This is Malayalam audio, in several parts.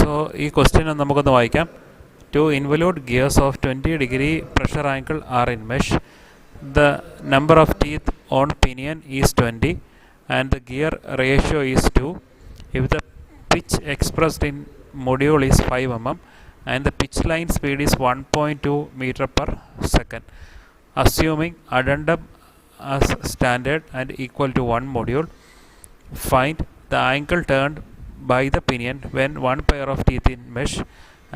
സോ ഈ ക്വസ്റ്റ്യൻ നമുക്കൊന്ന് വായിക്കാം. Two involute gears of 20° pressure angle are in mesh. The number of teeth on pinion is 20 and the gear ratio is 2. If the pitch expressed in module is 5 mm and the pitch line speed is 1.2 meter per second, assuming addendum as standard and equal to 1 module, find the angle turned by the pinion when one pair of teeth in mesh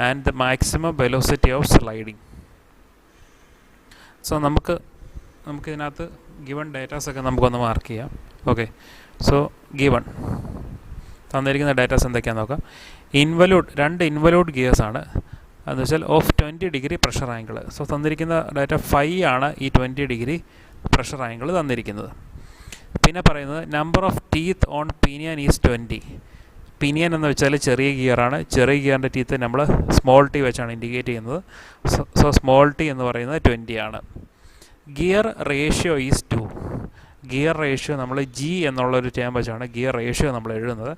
and the maximum velocity of sliding. So നമുക്കിതിനകത്ത് ഗിവൺ ഡേറ്റാസൊക്കെ നമുക്കൊന്ന് മാർക്ക് ചെയ്യാം. ഓക്കെ, സോ ഗിവൺ തന്നിരിക്കുന്ന ഡേറ്റാസ് എന്തൊക്കെയാണെന്ന് നോക്കാം. രണ്ട് ഇൻവലൂട്ട് ഗിയേഴ്സാണ്, എന്ന് വെച്ചാൽ ഓഫ് 20° പ്രഷർ ആംഗിൾ. സോ തന്നിരിക്കുന്ന ഡേറ്റ 5 ആണ് ഈ 20° പ്രഷർ ആംഗിൾ തന്നിരിക്കുന്നത്. പിന്നെ പറയുന്നത് number of teeth on pinion is 20. Pinion എന്ന് വെച്ചാൽ ചെറിയ ഗിയറാണ്. ചെറിയ ഗിയറിൻ്റെ ടീത്ത് നമ്മൾ സ്മോൾ ടി വെച്ചാണ് ഇൻഡിക്കേറ്റ് ചെയ്യുന്നത്. സോ സ്മോൾ ടി എന്ന് പറയുന്നത് 20 ആണ്. Gear ratio is 2. Gear ratio നമ്മൾ ജി എന്നുള്ളൊരു ടേം വെച്ചാണ് ഗിയർ റേഷ്യോ നമ്മൾ എഴുതുന്നത്.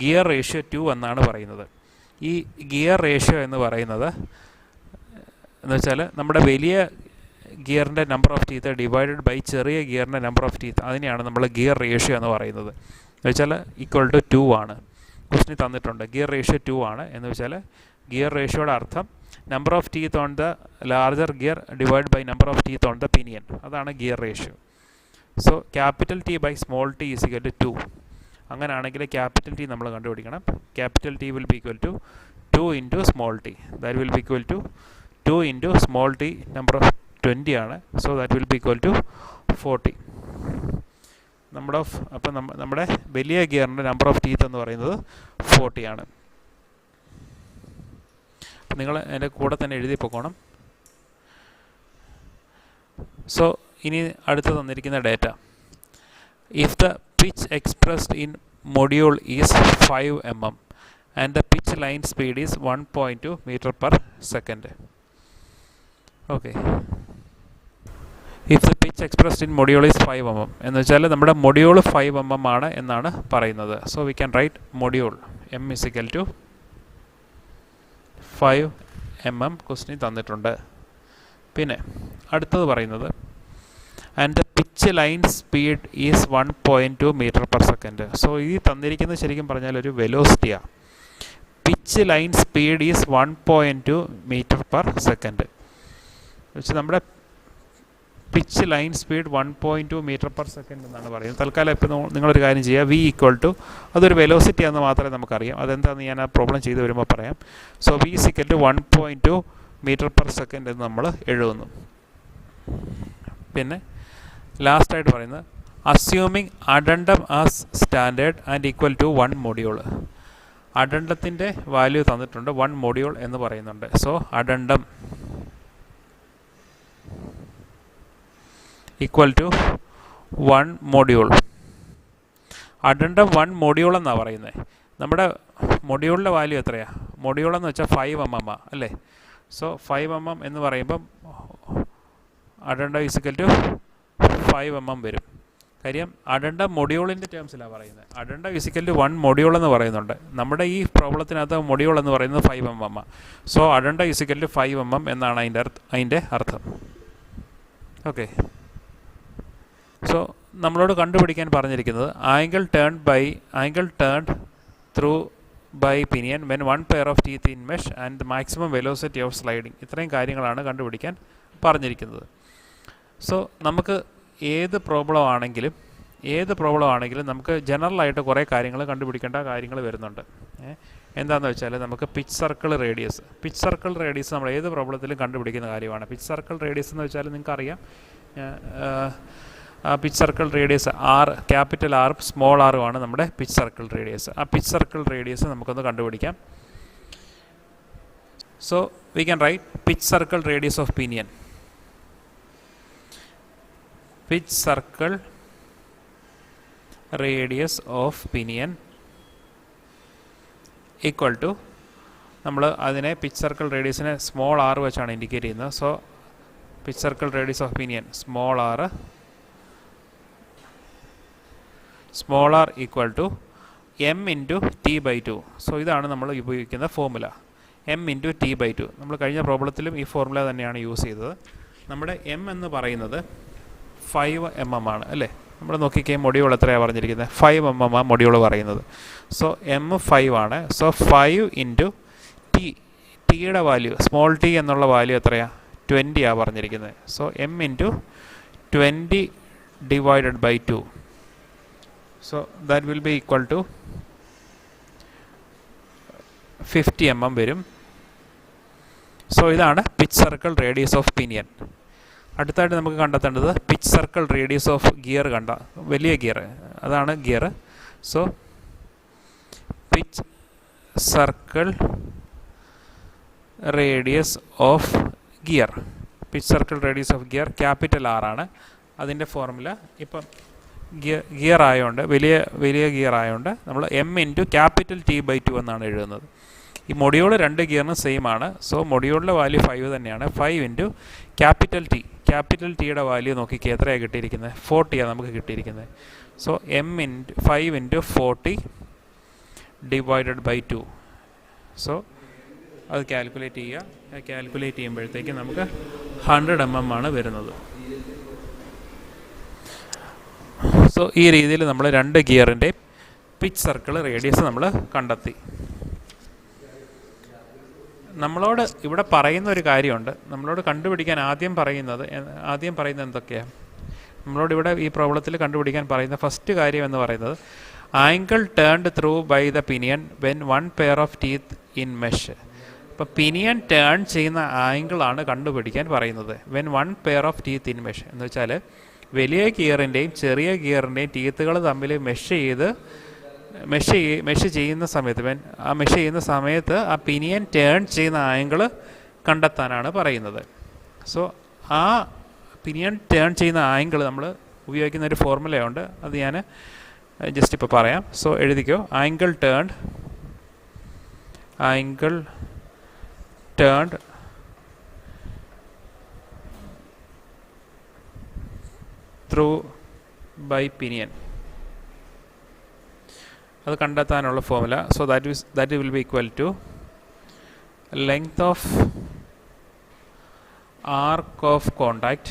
ഗിയർ റേഷ്യോ 2 എന്നാണ് പറയുന്നത്. ഈ ഗിയർ റേഷ്യോ എന്ന് പറയുന്നത് എന്ന് വെച്ചാൽ നമ്മുടെ വലിയ ഗിയറിൻ്റെ number of teeth divided by ചെറിയ ഗിയറിൻ്റെ നമ്പർ ഓഫ് ടീത്ത്, അതിനെയാണ് നമ്മൾ ഗിയർ റേഷ്യോ എന്ന് പറയുന്നത്. എന്ന് വെച്ചാൽ ഈക്വൽ ടു 2 ആണ്. ക്വസ്റ്റിന് തന്നിട്ടുണ്ട് ഗിയർ റേഷ്യോ 2 ആണ് എന്ന് വെച്ചാൽ ഗിയർ റേഷ്യോയുടെ അർത്ഥം number of teeth on the larger gear divide by number of teeth on the pinion, അതാണ് gear ratio. So capital t by small T is equal to 2. അങ്ങനെയാണെങ്കിൽ ക്യാപിറ്റൽ ടി നമ്മൾ കണ്ടുപിടിക്കണം. Capital T will be equal to 2 into small T. That will be equal to 2 into small T number of 20 ആണ്. So that will be equal to 40. അപ്പം നമ്മുടെ വലിയ ഗിയറിൻ്റെ നമ്പർ ഓഫ് ടീത്ത് എന്ന് പറയുന്നത് 40 ആണ്. അപ്പം നിങ്ങൾ എൻ്റെ കൂടെ തന്നെ എഴുതി പോകണം. സോ ഇനി അടുത്ത് തന്നിരിക്കുന്ന data, if the pitch expressed in module is 5 mm and the pitch line speed is 1.2 meter per second. Okay, if the pitch expressed in module is 5 mm എന്ന് വെച്ചാൽ നമ്മുടെ മൊഡ്യൂൾ 5 mm ആണ് എന്നാണ് പറയുന്നത്. So we can write module M is equal to 5 mm ക്വസ്റ്റിന് തന്നിട്ടുണ്ട്. പിന്നെ അടുത്തത് പറയുന്നത് and the pitch line speed is 1.2 meter per second. So ഈ തന്നിരിക്കുന്നത് ശരിക്കും പറഞ്ഞാൽ ഒരു വെലോസിറ്റിയാണ്. Pitch line speed is 1.2 meter per second. വെച്ചാൽ നമ്മുടെ pitch line speed 1.2 meter per second എന്നാണ് പറയുന്നത്. തൽക്കാലം ഇപ്പോൾ നിങ്ങളൊരു കാര്യം ചെയ്യുക, വി ഈക്വൽ ടു അതൊരു വെലോസിറ്റി ആണെന്ന് മാത്രമേ നമുക്കറിയാം. അതെന്താണെന്ന് ഞാൻ ആ പ്രോബ്ലം ചെയ്ത് വരുമ്പോൾ പറയാം. So v is equal to 1.2 meter per second എന്ന് നമ്മൾ എഴുതുന്നു. പിന്നെ ലാസ്റ്റായിട്ട് പറയുന്നത് assuming addendum as standard and equal to 1 module. അഡണ്ടത്തിൻ്റെ വാല്യൂ തന്നിട്ടുണ്ട്, 1 module എന്ന് പറയുന്നുണ്ട്. So addendum equal to 1 module. Addendum 1 module എന്നാണ് പറയുന്നത്. നമ്മുടെ മൊഡ്യൂളിൻ്റെ വാല്യൂ എത്രയാണ്? മൊഡ്യൂൾ എന്ന് വെച്ചാൽ 5 mm അല്ലേ? സോ 5 mm എന്ന് പറയുമ്പം അഡണ്ടം ഈക്വൽ ടു 5 mm വരും. കാര്യം അഡണ്ടം മൊഡ്യൂളിൻ്റെ ടേംസിലാണ് പറയുന്നത്. അഡണ്ടം ഈക്വൽ ടു 1 module എന്ന് പറയുന്നുണ്ട്. നമ്മുടെ ഈ പ്രോബ്ലത്തിനകത്ത് മൊഡ്യൂൾ എന്ന് പറയുന്നത് 5 mm. So addendum equal to 5 mm എന്നാണ് അതിൻ്റെ അർത്ഥം. ഓക്കെ, സോ നമ്മളോട് കണ്ടുപിടിക്കാൻ പറഞ്ഞിരിക്കുന്നത് angle turned through by pinion when one pair of teeth in mesh and the maximum velocity of sliding. ഇത്രയും കാര്യങ്ങളാണ് കണ്ടുപിടിക്കാൻ പറഞ്ഞിരിക്കുന്നത്. സോ നമുക്ക് ഏത് പ്രോബ്ലം ആണെങ്കിലും നമുക്ക് ജനറലായിട്ട് കുറേ കാര്യങ്ങൾ കണ്ടുപിടിക്കേണ്ട കാര്യങ്ങൾ വരുന്നുണ്ട്. എന്താണെന്ന് വെച്ചാൽ നമുക്ക് പിച്ച് സർക്കിൾ റേഡിയസ് നമ്മൾ ഏത് പ്രോബ്ലത്തിലും കണ്ടുപിടിക്കുന്ന കാര്യമാണ്. പിച്ച് സർക്കിൾ റേഡിയസ് എന്ന് വെച്ചാൽ നിങ്ങൾക്കറിയാം, പിച്ച് സർക്കിൾ റേഡിയസ് ക്യാപിറ്റൽ ആറും സ്മോൾ ആറും ആണ് നമ്മുടെ പിച്ച് സർക്കിൾ റേഡിയസ്. ആ പിച്ച് സർക്കിൾ റേഡിയസ് നമുക്കൊന്ന് കണ്ടുപിടിക്കാം. So we can write pitch circle radius of pinion. Pitch circle radius of pinion equal to, നമ്മൾ അതിനെ പിച്ച് സർക്കിൾ റേഡിയസിനെ സ്മോൾ ആർ വെച്ചാണ് ഇൻഡിക്കേറ്റ് ചെയ്യുന്നത്. So pitch circle radius of pinion small r equal to m into t by two. So ഇതാണ് നമ്മൾ ഉപയോഗിക്കുന്ന formula, m into t by two. നമ്മൾ കഴിഞ്ഞ പ്രോബ്ലത്തിലും ഈ ഫോർമുല തന്നെയാണ് യൂസ് ചെയ്തത്. നമ്മുടെ എം എന്ന് പറയുന്നത് 5 mm ആണ് അല്ലേ. നമ്മൾ നോക്കിക്കേ മൊഡ്യൂൾ എത്രയാണ് പറഞ്ഞിരിക്കുന്നത്, 5 mm ആ മൊഡ്യൂൾ പറയുന്നത്. സോ എം 5 ആണ്. സോ 5 ഇൻറ്റു ടി, ടിയുടെ വാല്യൂ സ്മോൾ ടി എന്നുള്ള വാല്യൂ എത്രയാണ്, 20 ആണ് പറഞ്ഞിരിക്കുന്നത്. So m into 20 divided by 2. So that will be equal to 50 mm വരും. സോ ഇതാണ് pitch circle radius of pinion. അടുത്തായിട്ട് നമുക്ക് കണ്ടെത്തേണ്ടത് pitch circle radius of gear, വലിയ ഗിയർ, അതാണ് gear. So pitch circle radius of gear, pitch circle radius of gear capital R ആണ് അതിൻ്റെ ഫോർമുല. ഇപ്പം ഗിയർ ആയതുകൊണ്ട് വലിയ ഗിയർ ആയതുകൊണ്ട് നമ്മൾ m into capital t by 2 എന്നാണ് എഴുതുന്നത്. ഈ മൊഡ്യൂൾ 2 ഗിയറിന് സെയിം ആണ്. സോ മൊഡ്യൂളിൻ്റെ വാല്യൂ 5 തന്നെയാണ്. 5 ഇൻറ്റു ക്യാപിറ്റൽ ടി, ക്യാപിറ്റൽ ടിയുടെ വാല്യൂ നോക്കിക്കേ എത്രയാണ് കിട്ടിയിരിക്കുന്നത്, 40 ആണ് നമുക്ക് കിട്ടിയിരിക്കുന്നത്. So m into 5 into 40 divided by 2. So അത് കാൽക്കുലേറ്റ് ചെയ്യുക. കാൽക്കുലേറ്റ് ചെയ്യുമ്പോഴത്തേക്ക് നമുക്ക് 100 mm ആണ് വരുന്നത്. സോ ഈ രീതിയിൽ നമ്മൾ 2 ഗിയറിൻ്റെ പിച്ച് സർക്കിൾ റേഡിയസ് നമ്മൾ കണ്ടെത്തി. നമ്മളോട് ഇവിടെ പറയുന്ന ഒരു കാര്യമുണ്ട്, നമ്മളോട് കണ്ടുപിടിക്കാൻ ആദ്യം പറയുന്നത് എന്തൊക്കെയാണ്, നമ്മളോട് ഇവിടെ ഈ പ്രോബ്ലത്തിൽ കണ്ടുപിടിക്കാൻ പറയുന്ന ഫസ്റ്റ് കാര്യം എന്ന് പറയുന്നത് angle turned through by the pinion when 1 pair of teeth in mesh. അപ്പോൾ പിനിയൻ ടേൺ ചെയ്യുന്ന ആംഗിളാണ് കണ്ടുപിടിക്കാൻ പറയുന്നത്. When 1 pair of teeth in mesh എന്ന് വെച്ചാൽ വലിയ ഗിയറിൻ്റെയും ചെറിയ ഗിയറിൻ്റെയും ടീത്തുകൾ തമ്മിൽ മെഷ് ചെയ്യുന്ന സമയത്ത് ആ പിനിയൻ ടേൺ ചെയ്യുന്ന ആംഗിൾ കണ്ടെത്താനാണ് പറയുന്നത്. സോ ആ പിനിയൻ ടേൺ ചെയ്യുന്ന ആംഗിൾ നമ്മൾ ഉപയോഗിക്കുന്ന ഒരു ഫോർമുലയുണ്ട്, അത് ഞാൻ ജസ്റ്റ് ഇപ്പോൾ പറയാം. സോ എഴുതിക്കോ, angle turned through by pinion, അത് കണ്ടെത്താനുള്ള formula. So that will be equal to length of arc of contact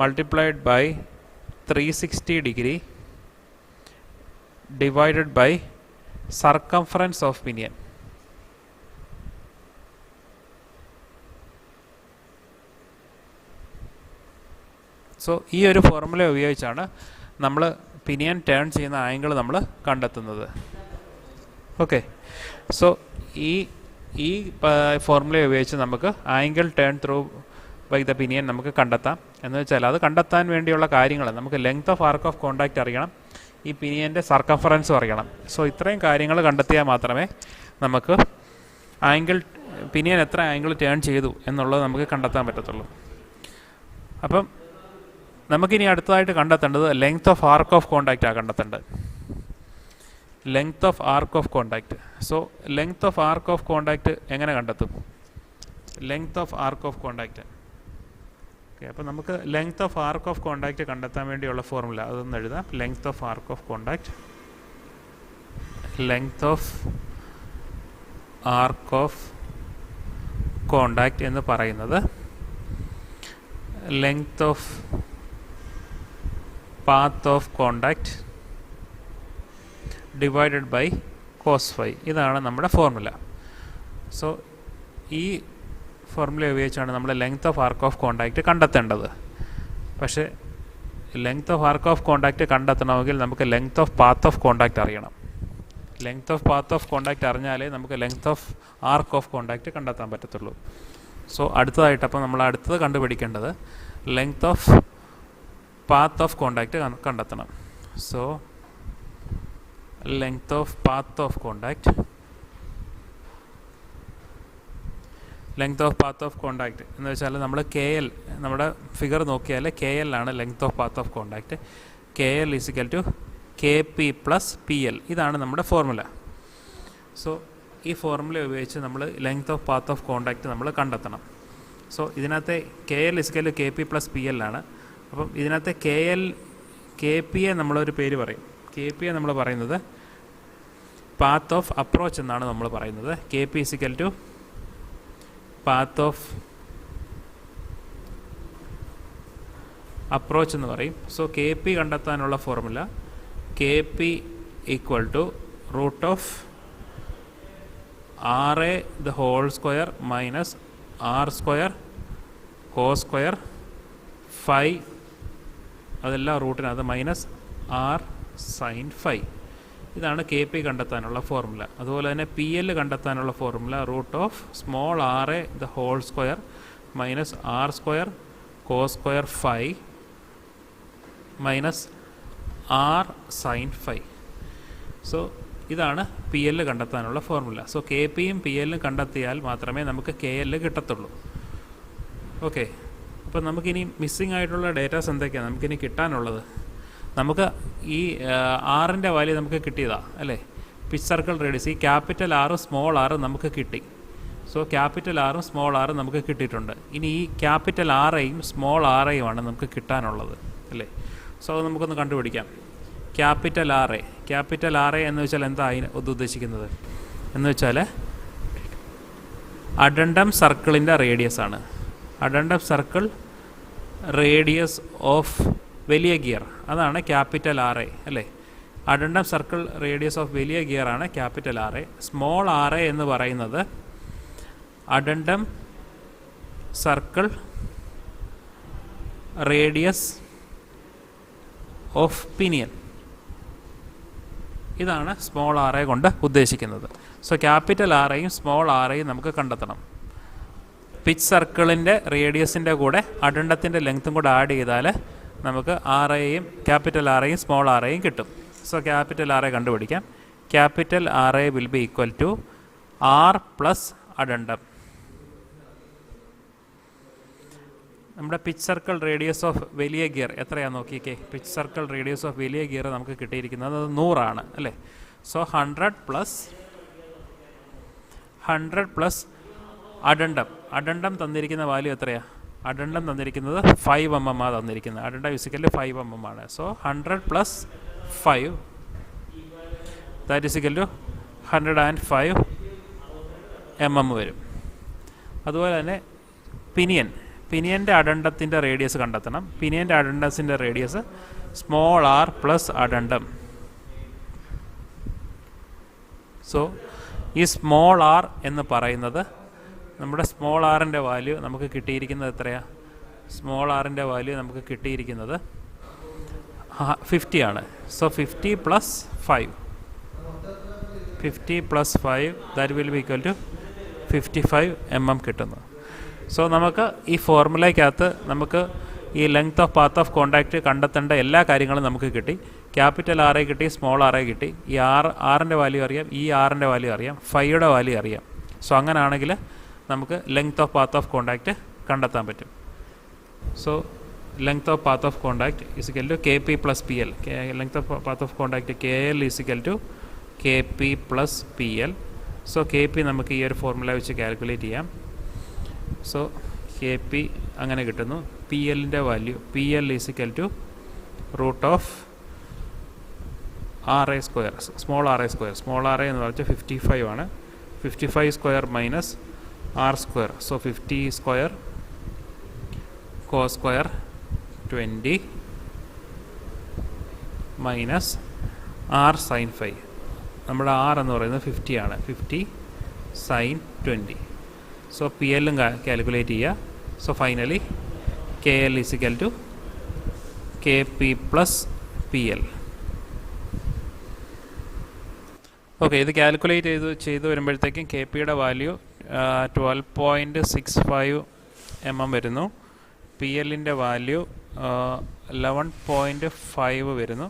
multiplied by 360 degree divided by circumference of pinion. So ഈ ഒരു ഫോർമുല ഉപയോഗിച്ചാണ് നമ്മൾ പിനിയൻ ടേൺ ചെയ്യുന്ന ആംഗിൾ നമ്മൾ കണ്ടെത്തുന്നത്. ഓക്കെ, സോ ഈ ഫോർമുല ഉപയോഗിച്ച് നമുക്ക് angle turn through by the pinion നമുക്ക് കണ്ടെത്താം. എന്ന് വെച്ചാൽ അത് കണ്ടെത്താൻ വേണ്ടിയുള്ള കാര്യങ്ങൾ നമുക്ക് length of arc of contact അറിയണം, ഈ പിനിയൻ്റെ സർക്കംഫറൻസും അറിയണം. സോ ഇത്രയും കാര്യങ്ങൾ കണ്ടെത്തിയാൽ മാത്രമേ നമുക്ക് പിനിയൻ എത്ര ആംഗിൾ ടേൺ ചെയ്തു എന്നുള്ളത് നമുക്ക് കണ്ടെത്താൻ പറ്റത്തുള്ളൂ. അപ്പം നമുക്കിനി അടുത്തതായിട്ട് കണ്ടെത്തേണ്ടത് ലെങ്ത് ഓഫ് ആർക്ക് ഓഫ് കോണ്ടാക്റ്റാണ് കണ്ടെത്തേണ്ടത്. Length of arc of contact. So length of arc of contact എങ്ങനെ കണ്ടെത്തും? Length of arc of contact. Okay, അപ്പോൾ നമുക്ക് length of arc of contact കണ്ടെത്താൻ വേണ്ടിയുള്ള ഫോർമുല അതൊന്ന് എഴുതാം. Length of arc of contact, length of arc of contact എന്ന് പറയുന്നത് length of path of contact divided by cos phi. ഇതാണ് നമ്മുടെ ഫോർമുല. സോ ഈ ഫോർമുല ഉപയോഗിച്ചാണ് നമ്മൾ length of arc of contact കണ്ടെത്തേണ്ടത്. പക്ഷേ length of arc of contact കണ്ടെത്തണമെങ്കിൽ നമുക്ക് length of path of contact അറിയണം. Length of path of contact അറിഞ്ഞാലേ നമുക്ക് length of arc of contact കണ്ടെത്താൻ പറ്റത്തുള്ളൂ. സോ അടുത്തതായിട്ട് അപ്പോൾ നമ്മൾ അടുത്തത് കണ്ടുപിടിക്കേണ്ടത് length of path of contact കണ്ടെത്തണം. So length of path of contact, length of path of contact എന്ന് വെച്ചാൽ നമ്മൾ KL, നമ്മുടെ ഫിഗർ നോക്കിയാൽ KL ആണ് length of path of contact. KL = KP + PL. ഇതാണ് നമ്മുടെ ഫോർമുല. സോ ഈ ഫോർമുല ഉപയോഗിച്ച് നമ്മൾ length of path of contact നമ്മൾ കണ്ടെത്തണം. സോ ഇതിനകത്തെ KL = KP + PL ആണ്. അപ്പം ഇതിനകത്തെ KPയെ നമ്മളൊരു പേര് പറയും. കെ പിയെ നമ്മൾ പറയുന്നത് പാത്ത് ഓഫ് അപ്രോച്ച് എന്നാണ് നമ്മൾ പറയുന്നത്. K p is equal to path of approach എന്ന് പറയും. സോ കെ പി കണ്ടെത്താനുള്ള formula k p equal to root of r a the whole square minus r square cos square phi, അതെല്ലാം റൂട്ടിനകത്ത് മൈനസ് ആർ സൈൻ ഫൈ. ഇതാണ് കെ പി കണ്ടെത്താനുള്ള ഫോർമുല. അതുപോലെ തന്നെ പി എൽ കണ്ടെത്താനുള്ള formula root of small R a the whole square minus r square cos square phi minus r sine phi. So ഇതാണ് പി എൽ കണ്ടെത്താനുള്ള ഫോർമുല. സോ കെ പിയും പി എല്ലും കണ്ടെത്തിയാൽ മാത്രമേ നമുക്ക് കെ എൽ കിട്ടത്തുള്ളൂ. ഓക്കെ, അപ്പോൾ നമുക്കിനി മിസ്സിംഗ് ആയിട്ടുള്ള ഡേറ്റാസ് എന്തൊക്കെയാണ് നമുക്കിനി കിട്ടാനുള്ളത്? നമുക്ക് ഈ ആറിൻ്റെ വാല്യൂ നമുക്ക് കിട്ടിയതാണ് അല്ലേ? പിച്ച് സർക്കിൾ റേഡിയസ് ഈ ക്യാപിറ്റൽ ആറും സ്മോൾ ആറും നമുക്ക് കിട്ടി. സോ ക്യാപിറ്റൽ ആറും സ്മോൾ ആറും നമുക്ക് കിട്ടിയിട്ടുണ്ട്. ഇനി ഈ ക്യാപിറ്റൽ ആറേയും സ്മോൾ ആറേയുമാണ് നമുക്ക് കിട്ടാനുള്ളത് അല്ലേ? സോ അത് നമുക്കൊന്ന് കണ്ടുപിടിക്കാം. ക്യാപിറ്റൽ ആർ എ എന്ന് വെച്ചാൽ എന്താ അതിന് ഉദ്ദേശിക്കുന്നത് എന്ന് വെച്ചാൽ അഡണ്ടം സർക്കിളിൻ്റെ റേഡിയസ് ആണ്. അഡണ്ടം സർക്കിൾ റേഡിയസ് ഓഫ് വലിയ ഗിയർ, അതാണ് ക്യാപിറ്റൽ ആർ എ അല്ലേ? അഡണ്ടം സർക്കിൾ റേഡിയസ് ഓഫ് വലിയ ഗിയർ ആണ് capital R a. Small R a എന്ന് പറയുന്നത് addendum circle radius of pinion, ഇതാണ് സ്മോൾ ആർ എ കൊണ്ട് ഉദ്ദേശിക്കുന്നത്. സോ ക്യാപിറ്റൽ ആർ എയും സ്മോൾ ആർ എയും നമുക്ക് കണ്ടെത്തണം. പിച്ച് സർക്കിളിൻ്റെ റേഡിയസിൻ്റെ കൂടെ അഡണ്ടത്തിൻ്റെ ലെങ്ത്തും കൂടെ ആഡ് ചെയ്താൽ നമുക്ക് ആർ എയും ക്യാപിറ്റൽ ആർ എയും സ്മോൾ ആർ എയും കിട്ടും. സോ ക്യാപിറ്റൽ ആർ എ കണ്ടുപിടിക്കാം. Capital R A will be equal to R plus addendum. നമ്മുടെ പിച്ച് സർക്കിൾ റേഡിയസ് ഓഫ് വലിയ ഗിയർ എത്രയാണെന്ന് നോക്കിക്കേ. പിച്ച് സർക്കിൾ റേഡിയസ് ഓഫ് വലിയ ഗിയർ നമുക്ക് കിട്ടിയിരിക്കുന്നത് 100 അല്ലേ? സോ 100 പ്ലസ് അഡണ്ടം തന്നിരിക്കുന്ന വാല്യൂ എത്രയാണ്? അഡണ്ടം തന്നിരിക്കുന്നത് 5 mm ആണ് തന്നിരിക്കുന്നത്. അഡണ്ടം ഇസിക്കൽ 5 mm ആണ്. So 100 plus 5 that is equal to 105 mm വരും. അതുപോലെ തന്നെ പിനിയൻ്റെ അഡണ്ടത്തിൻ്റെ റേഡിയസ് കണ്ടെത്തണം. പിനിയൻ്റെ അഡണ്ടത്തിൻ്റെ radius small R plus addendum. So ഈ സ്മോൾ ആർ എന്ന് പറയുന്നത് നമ്മുടെ സ്മോൾ ആറിൻ്റെ വാല്യൂ നമുക്ക് കിട്ടിയിരിക്കുന്നത് എത്രയാണ്? സ്മോൾ ആറിൻ്റെ വാല്യൂ നമുക്ക് കിട്ടിയിരിക്കുന്നത് 50 ആണ്. So 50 plus 5 that will be equal to 55 mm കിട്ടുന്നു. സോ നമുക്ക് ഈ ഫോർമുലയ്ക്കകത്ത് നമുക്ക് ഈ length of path of contact കണ്ടെത്തേണ്ട എല്ലാ കാര്യങ്ങളും നമുക്ക് കിട്ടി. ക്യാപിറ്റൽ ആർ എ കിട്ടി, സ്മോൾ ആർ എ കിട്ടി. ഈ ആറിൻ്റെ വാല്യൂ അറിയാം, ഈ ആറിൻ്റെ വാല്യൂ അറിയാം, ഫൈയുടെ വാല്യൂ അറിയാം. സോ അങ്ങനെയാണെങ്കിൽ നമുക്ക് length of path of contact കണ്ടെത്താൻ പറ്റും. So length of path of contact is equal to k P plus P l. Length of path of contact k l is equal to k P plus P l. So K p നമുക്ക് ഈ ഒരു ഫോർമുല വെച്ച് കാൽക്കുലേറ്റ് ചെയ്യാം. സോ കെ പി അങ്ങനെ കിട്ടുന്നു. പി എല്ലിൻ്റെ value p L is equal to root of r a square, small R a square. Small R a എന്ന് പറഞ്ഞാൽ 55 ആണ്. 55 square minus r square. So 50 square cos square 20 minus r sine 5. നമ്മുടെ ആർ എന്ന് പറയുന്നത് 50 ആണ്. 50 സൈൻ 20. സോ പി എല്ലും കാൽക്കുലേറ്റ് ചെയ്യുക. So finally k l is equal to k P plus P l. Okay, ഇത് കാൽക്കുലേറ്റ് ചെയ്ത് വരുമ്പോഴത്തേക്കും കെ പിയുടെ വാല്യൂ 12.65 mm വരുന്നു. പി എല്ലിൻ്റെ വാല്യൂ 11.5 വരുന്നു.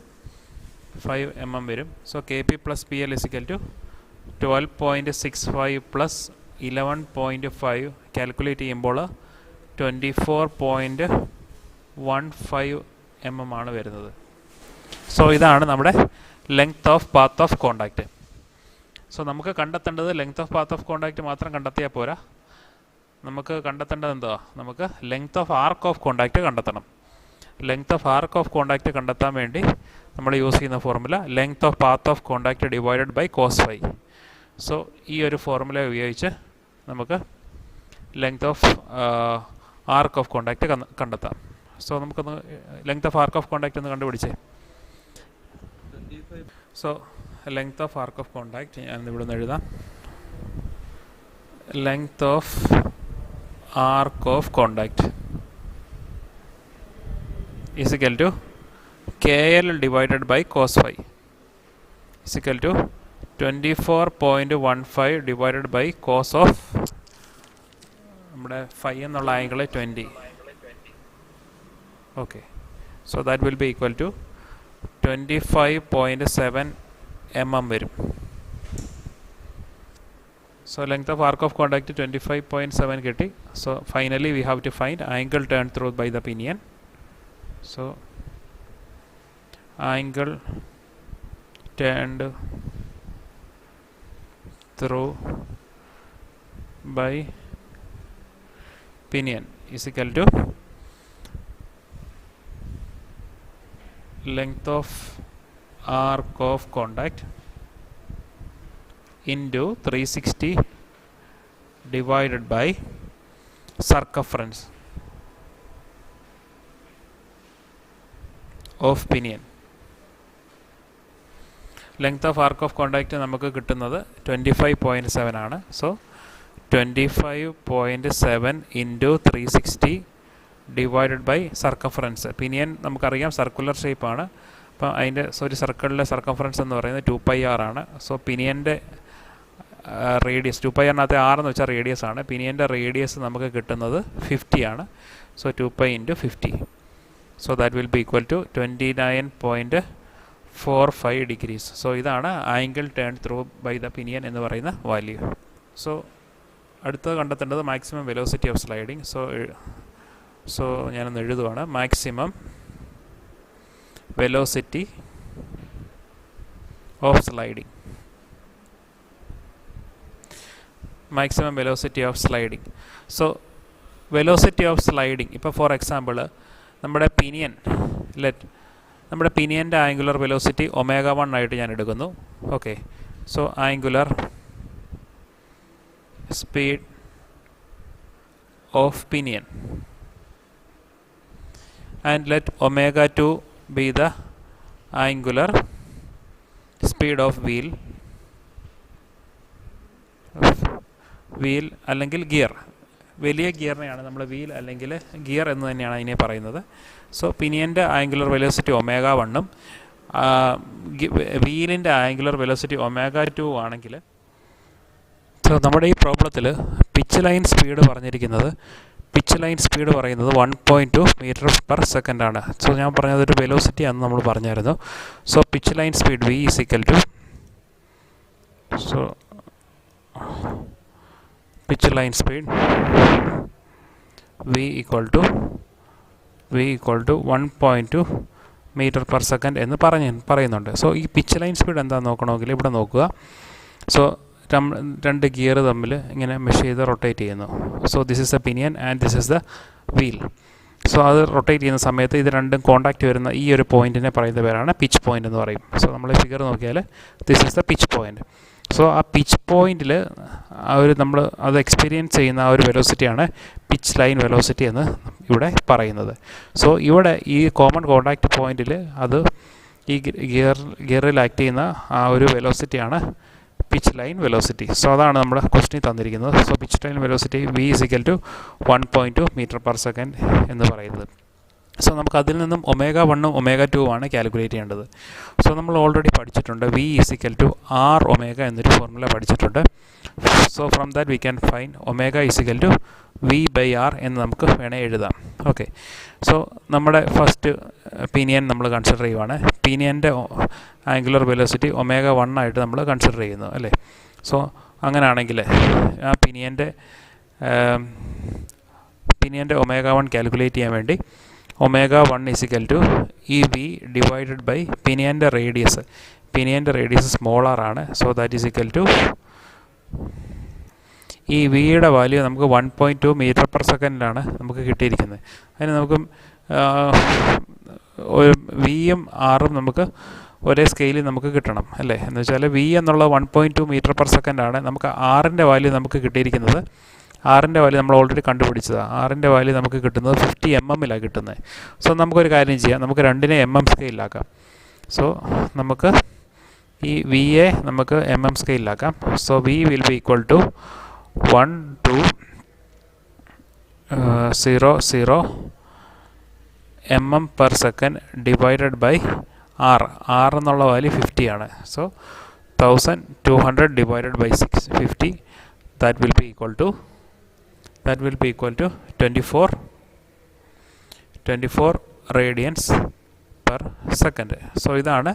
5 mm വരും. So K P plus P L is equal to 12.65 plus 11.5 calculate ചെയ്യുമ്പോൾ 24.15 mm ആണ് വരുന്നത്. സോ ഇതാണ് നമ്മുടെ length of path of contact. So നമുക്ക് കണ്ടെത്തേണ്ടത് length of path of contact മാത്രം കണ്ടെത്തിയാൽ പോരാ. നമുക്ക് കണ്ടെത്തേണ്ടത് എന്താ? നമുക്ക് length of arc of contact കണ്ടെത്തണം. Length of arc of contact കണ്ടെത്താൻ വേണ്ടി നമ്മൾ യൂസ് ചെയ്യുന്ന formula length of path of contact divided by cos phi. So ഈ ഒരു ഫോർമുല ഉപയോഗിച്ച് നമുക്ക് length of arc of contact കണ്ടെത്താം. സോ നമുക്കൊന്ന് length of arc of contact ഒന്ന് കണ്ടുപിടിച്ചേ. So length of arc of contact ഞാൻ ഇവിടെ നിന്ന് എഴുതാം. Length of arc of contact is equal to KL divided by cos phi is equal to 24.15 divided by cos of നമ്മുടെ phi എന്നുള്ള angle 20. Okay, so that will be equal to 25.7 mm വരും. So length of arc of contact 25.7 കിട്ടി. So finally we have to find angle turn through by the pinion. So angle turned through by pinion is equal to length of arc of contact into 360 divided by circumference of pinion. Length of arc of contact നമുക്ക് കിട്ടുന്നത് 25.7 ആണ്. So 25.7 into 360 divided by circumference. Pinion നമുക്കറിയാം സർക്കുലർ ഷേപ്പാണ്. അപ്പം അതിൻ്റെ സർക്കിളിലെ സർക്കംഫറൻസ് എന്ന് പറയുന്നത് 2πr ആണ്. സോ പിനിയൻ്റെ റേഡിയസ് 2πr എന്ന് വെച്ചാൽ റേഡിയസ് ആണ്. പിനിയൻ്റെ റേഡിയസ് നമുക്ക് കിട്ടുന്നത് 50 ആണ്. So 2π into 50. So that will be equal to 29.45 degrees. So ഇതാണ് angle turn through by the pinion എന്ന് പറയുന്ന വാല്യൂ. സോ അടുത്തത് കണ്ടെത്തേണ്ടത് maximum velocity of sliding. So ഞാനൊന്ന് എഴുതുവാണ്. Maximum velocity of sliding. Maximum velocity of sliding. So velocity of sliding ഇപ്പോൾ ഫോർ എക്സാമ്പിൾ നമ്മുടെ പിനിയൻ്റെ ആംഗുലർ വെലോസിറ്റി ω1 ആയിട്ട് ഞാൻ എടുക്കുന്നു. Okay, so angular speed of pinion and let ω2 be the angular speed of wheel അല്ലെങ്കിൽ ഗിയർ. വലിയ ഗിയറിനെയാണ് നമ്മൾ വീൽ അല്ലെങ്കിൽ ഗിയർ എന്ന് തന്നെയാണ് അതിനെ പറയുന്നത്. സോ പിനിയൻ്റെ ആംഗുലർ വെലോസിറ്റി ω1 വീലിൻ്റെ ആംഗുലർ വെലോസിറ്റി ω2 ആണെങ്കിൽ, സോ നമ്മുടെ ഈ പ്രോബ്ലത്തിൽ പിച്ച് ലൈൻ സ്പീഡ് പറയുന്നത് 1.2 മീറ്റർ പെർ സെക്കൻഡ് ആണ്. സോ ഞാൻ പറഞ്ഞതൊരു വെലോസിറ്റി ആണെന്ന് നമ്മൾ പറഞ്ഞായിരുന്നു. So pitch line speed V is equal to pitch line speed V equal to 1.2 meter per second എന്ന് പറയുന്നുണ്ട്. സോ ഈ പിച്ച് ലൈൻ സ്പീഡ് എന്താണെന്ന് നോക്കണമെങ്കിൽ ഇവിടെ നോക്കുക. സോ രണ്ട് ഗിയർ തമ്മിൽ ഇങ്ങനെ മെഷ് ചെയ്ത് റൊട്ടേറ്റ് ചെയ്യുന്നു. So this is the pinion and this is the wheel. So അത് റൊട്ടേറ്റ് ചെയ്യുന്ന സമയത്ത് ഇത് രണ്ടും കോണ്ടാക്റ്റ് വരുന്ന ഈ ഒരു പോയിൻറ്റിനെ പറയുന്ന പേരാണ് പിച്ച് പോയിൻ്റ് എന്ന് പറയും. സോ നമ്മൾ ഫിഗർ നോക്കിയാൽ this is the pitch point. So ആ പിച്ച് പോയിൻറ്റിൽ നമ്മൾ അത് എക്സ്പീരിയൻസ് ചെയ്യുന്ന ആ ഒരു വെലോസിറ്റിയാണ് പിച്ച് ലൈൻ വെലോസിറ്റി എന്ന് ഇവിടെ പറയുന്നത്. സോ ഇവിടെ ഈ കോമൺ കോണ്ടാക്റ്റ് പോയിൻറ്റിൽ അത് ഈ ഗിയറിൽ ആക്ട് ചെയ്യുന്ന ആ ഒരു വെലോസിറ്റിയാണ് പിച്ച് ലൈൻ വെലോസിറ്റി. സോ അതാണ് നമ്മുടെ ക്വസ്റ്റ്യൻ തന്നിരിക്കുന്നത്. So pitch line velocity V is equal to 1.2 metre per second എന്ന് പറയുന്നത്. സോ നമുക്ക് അതിൽ നിന്നും ω1 ω2 ആണ് കാൽക്കുലേറ്റ് ചെയ്യേണ്ടത്. സോ നമ്മൾ ഓൾറെഡി പഠിച്ചിട്ടുണ്ട് V is equal to R ω എന്നൊരു ഫോർമുല പഠിച്ചിട്ടുണ്ട്. So from that we can find ω is equal to V/R എന്ന് നമുക്ക് വേണേൽ എഴുതാം. ഓക്കെ, സോ നമ്മുടെ ഫസ്റ്റ് പിനിയൻ നമ്മൾ കൺസിഡർ ചെയ്യുവാണ്. പിനിയൻ്റെ ആംഗുലർ വെലോസിറ്റി ω1 ആയിട്ട് നമ്മൾ കൺസിഡർ ചെയ്യുന്നു അല്ലേ. സോ അങ്ങനെയാണെങ്കിൽ ആ പിനിയൻ്റെ ω1 കാൽക്കുലേറ്റ് ചെയ്യാൻ വേണ്ടി ω1 ഈസ് ഈക്വൽ ടു ഈ V ഡിവൈഡഡ് ബൈ പിനിയൻ്റെ റേഡിയസ് സ്മോളർ ആണ്. So that is equal to ഈ വിയുടെ വാല്യൂ നമുക്ക് 1.2 മീറ്റർ പെർ സെക്കൻഡിലാണ് നമുക്ക് കിട്ടിയിരിക്കുന്നത്. അതിന് നമുക്ക് വിയും ആറും നമുക്ക് ഒരേ സ്കെയിലിൽ നമുക്ക് കിട്ടണം അല്ലേ. എന്ന് വെച്ചാൽ വി എന്നുള്ള 1.2 മീറ്റർ പെർ സെക്കൻഡ് ആണ്. നമുക്ക് ആറിൻ്റെ വാല്യൂ നമുക്ക് കിട്ടിയിരിക്കുന്നത്, ആറിൻ്റെ വാല്യൂ നമ്മൾ ഓൾറെഡി കണ്ടുപിടിച്ചതാണ്. ആറിൻ്റെ വാല്യൂ നമുക്ക് കിട്ടുന്നത് 50 mm കിട്ടുന്നത്. സോ നമുക്കൊരു കാര്യം ചെയ്യാം, നമുക്ക് രണ്ടിനെ സ്കെയിലാക്കാം. സോ നമുക്ക് ഈ വിയെ നമുക്ക് സ്കെയിലാക്കാം. So V will be equal to 120 mm per second divided by R എന്നുള്ള വാല്യൂ 50 ആണ്. So 1200 divided by 650 that will be equal to 24 radians per second. So ഇതാണ്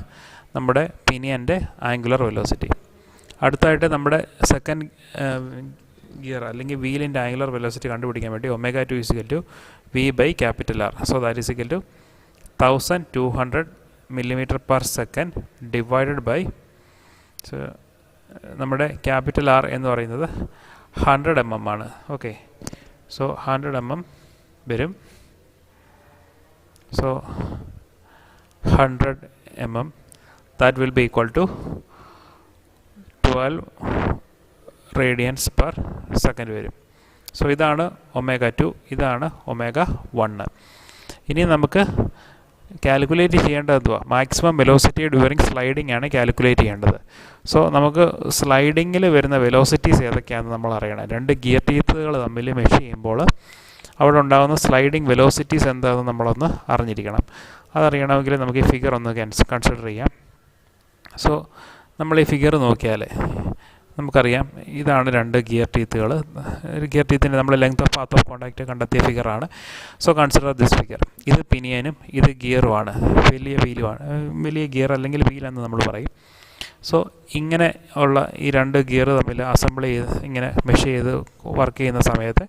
നമ്മുടെ പിനിയൻ്റെ ആംഗുലർ വെലോസിറ്റി. അടുത്തായിട്ട് നമ്മുടെ സെക്കൻഡ് ഗിയർ അല്ലെങ്കിൽ വീലിൻ്റെ ആംഗുലർ വെലോസിറ്റി കണ്ടുപിടിക്കാൻ വേണ്ടി ω2 = V/R. So that is equal to 1200 mm per second divided by നമ്മുടെ R എന്ന് പറയുന്നത് 100 mm ആണ്. ഓക്കെ, സോ 100 mm വരും. So 100 mm that will be equal to 12 radians per second വരും. സോ ഇതാണ് ω2, ഇതാണ് ω1. ഇനി നമുക്ക് കാൽക്കുലേറ്റ് ചെയ്യേണ്ടത് എന്തുവാ? മാക്സിമം വെലോസിറ്റി ഡ്യൂറിങ് സ്ലൈഡിംഗ് ആണ് കാൽക്കുലേറ്റ് ചെയ്യേണ്ടത്. സോ നമുക്ക് സ്ലൈഡിങ്ങിൽ വരുന്ന വെലോസിറ്റീസ് ഏതൊക്കെയാണെന്ന് നമ്മൾ അറിയണം. രണ്ട് ഗിയർ ടീത്തുകൾ തമ്മിൽ മെഷ് ചെയ്യുമ്പോൾ അവിടെ ഉണ്ടാകുന്ന സ്ലൈഡിംഗ് വെലോസിറ്റീസ് എന്താണെന്ന് നമ്മളൊന്ന് അറിഞ്ഞിരിക്കണം. അതറിയണമെങ്കിൽ നമുക്ക് ഈ ഫിഗർ ഒന്ന് കൺസിഡർ ചെയ്യാം. സോ നമ്മൾ ഈ ഫിഗർ നോക്കിയാൽ നമുക്കറിയാം, ഇതാണ് രണ്ട് ഗിയർ ടീത്തുകൾ. ഗിയർ ടീത്തിൻ്റെ നമ്മൾ length of path of contact കണ്ടെത്തിയ ഫിഗറാണ്. So consider this figure. ഇത് പിനിയനും ഇത് ഗിയറുമാണ്, വലിയ വീലുമാണ്, വലിയ ഗിയർ അല്ലെങ്കിൽ വീലെന്ന് നമ്മൾ പറയും. സോ ഇങ്ങനെ ഉള്ള ഈ രണ്ട് ഗിയർ തമ്മിൽ അസംബിൾ ചെയ്ത് ഇങ്ങനെ മെഷ് ചെയ്ത് വർക്ക് ചെയ്യുന്ന സമയത്ത്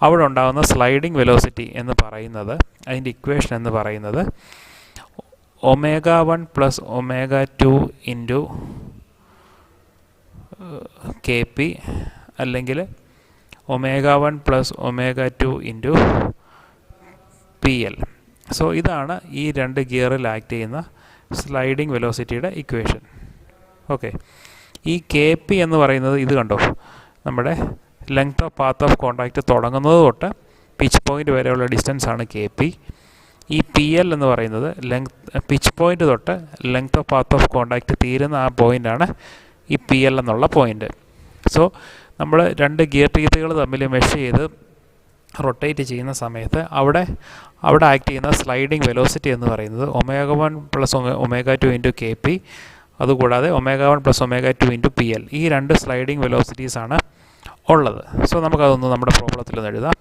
അവിടെ ഉണ്ടാകുന്ന സ്ലൈഡിംഗ് വെലോസിറ്റി എന്ന് പറയുന്നത്, അതിൻ്റെ ഇക്വേഷൻ എന്ന് പറയുന്നത് ω1 + ω2 ഇൻറ്റു KP അല്ലെങ്കിൽ ω1 + ω2 ഇൻറ്റു PL. സോ ഇതാണ് ഈ രണ്ട് ഗിയറിൽ ആക്ട് ചെയ്യുന്ന സ്ലൈഡിംഗ് വെലോസിറ്റിയുടെ ഇക്വേഷൻ. ഓക്കെ, ഈ KP എന്ന് പറയുന്നത് ഇത് കണ്ടോ, നമ്മുടെ length of path of contact തുടങ്ങുന്നത് തൊട്ട് പിച്ച് പോയിൻ്റ് വരെയുള്ള ഡിസ്റ്റൻസ് ആണ് KP. ഈ PL എന്ന് പറയുന്നത് പിച്ച് പോയിൻ്റ് തൊട്ട് length of path of contact തീരുന്ന ആ പോയിൻ്റാണ് ഈ PL എന്നുള്ള പോയിൻ്റ്. സോ നമ്മൾ രണ്ട് ഗിയർ ടീത്തുകൾ തമ്മിൽ മെഷ് ചെയ്ത് റൊട്ടേറ്റ് ചെയ്യുന്ന സമയത്ത് അവിടെ ആക്ട് ചെയ്യുന്ന സ്ലൈഡിംഗ് വെലോസിറ്റി എന്ന് പറയുന്നത് ω1 + ω2 ഇൻറ്റു KP, അതുകൂടാതെ ω1 + ω2 ഇൻറ്റു PL. ഈ രണ്ട് സ്ലൈഡിംഗ് വെലോസിറ്റീസാണ് ഉള്ളത്. സോ നമുക്കതൊന്ന് നമ്മുടെ പ്രോബ്ലത്തിൽ എഴുതാം.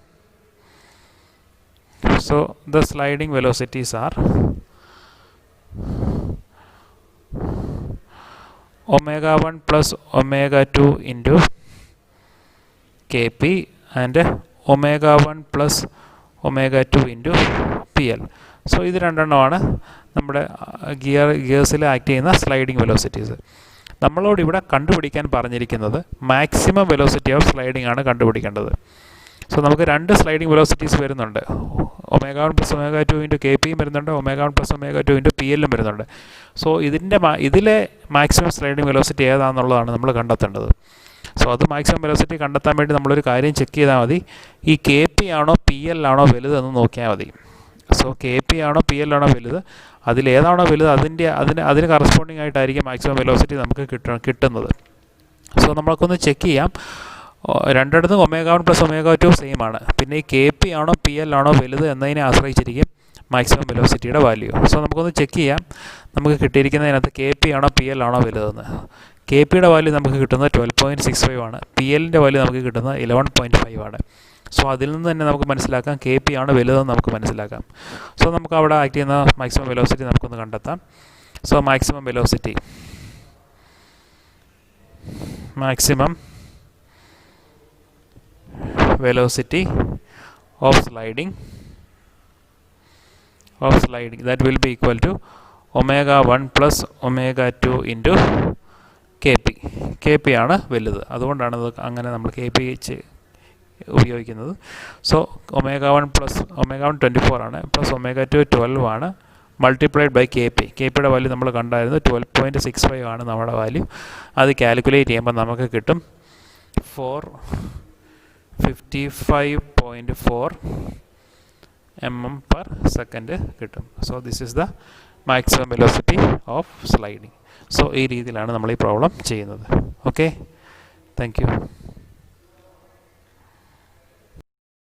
So the sliding velocities are ω1 + ω2 into KP and ω1 + ω2 into PL. സോ ഇത് രണ്ടെണ്ണമാണ് നമ്മുടെ ഗിയേഴ്സിൽ ആക്ട് ചെയ്യുന്ന സ്ലൈഡിംഗ് വെലോസിറ്റീസ്. നമ്മളോട് ഇവിടെ കണ്ടുപിടിക്കാൻ പറഞ്ഞിരിക്കുന്നത് മാക്സിമം വെലോസിറ്റി ഓഫ് സ്ലൈഡിംഗ് ആണ് കണ്ടുപിടിക്കേണ്ടത്. സോ നമുക്ക് രണ്ട് സ്ലൈഡിംഗ് വെലോസിറ്റീസ് വരുന്നുണ്ട്. ω1 + ω2 ഇൻറ്റു KPയും വരുന്നുണ്ട്, ω1 + ω2 ഇൻറ്റു PLും വരുന്നുണ്ട്. സോ ഇതിലെ മാക്സിമം സ്ലൈഡിംഗ് വെലോസിറ്റി ഏതാണെന്നുള്ളതാണ് നമ്മൾ കണ്ടെത്തേണ്ടത്. സോ അത് മാക്സിമം വെലോസിറ്റി കണ്ടെത്താൻ വേണ്ടി നമ്മളൊരു കാര്യം ചെക്ക് ചെയ്താൽ മതി, ഈ KP ആണോ PL ആണോ വലുതെന്ന് നോക്കിയാൽ മതി. സോ KP ആണോ PL ആണോ വലുത്, അതിലേതാണോ വലുത് അതിന് കറസ്പോണ്ടിങ് ആയിട്ടായിരിക്കും മാക്സിമം വെലോസിറ്റി നമുക്ക് കിട്ടുന്നത്. സോ നമ്മൾക്കൊന്ന് ചെക്ക് ചെയ്യാം. രണ്ടിടത്തും ω1 + ω2 സെയിം ആണ്. പിന്നെ ഈ KP ആണോ PL ആണോ വലുത് എന്നതിനെ ആശ്രയിച്ചിരിക്കും മാക്സിമം വെലോസിറ്റിയുടെ വാല്യൂ. സോ നമുക്കൊന്ന് ചെക്ക് ചെയ്യാം, നമുക്ക് കിട്ടിയിരിക്കുന്നതിനകത്ത് KP ആണോ PL ആണോ വലുതെന്ന്. KPയുടെ വാല്യൂ നമുക്ക് കിട്ടുന്നത് 12.65 ആണ്, PLൻ്റെ വാല്യൂ നമുക്ക് കിട്ടുന്നത് 11.5 ആണ്. സോ അതിൽ നിന്ന് തന്നെ നമുക്ക് മനസ്സിലാക്കാം KP ആണ് വലുതെന്ന് നമുക്ക് മനസ്സിലാക്കാം. സോ നമുക്ക് അവിടെ ആക്ട് ചെയ്യുന്ന മാക്സിമം വെലോസിറ്റി നമുക്കൊന്ന് കണ്ടെത്താം. So maximum velocity of sliding that will be equal to ω1 + ω2 into KP ആണ് വലുത്. അതുകൊണ്ടാണ് അങ്ങനെ നമ്മൾ KP ഉപയോഗിക്കുന്നത്. സോ ω1 + ω1 24 ആണ്, +ω2 12 ആണ്, മൾട്ടിപ്ലൈഡ് ബൈ കെ പിയുടെ വാല്യൂ നമ്മൾ കണ്ടായിരുന്നു 12.65 ആണ് നമ്മുടെ വാല്യൂ. അത് കാൽക്കുലേറ്റ് ചെയ്യുമ്പോൾ നമുക്ക് കിട്ടും 455.4 mm/s കിട്ടും. So this is the maximum velocity of sliding. So ഈ രീതിയിലാണ് നമ്മൾ ഈ പ്രോബ്ലം ചെയ്യുന്നത്. Okay, thank you.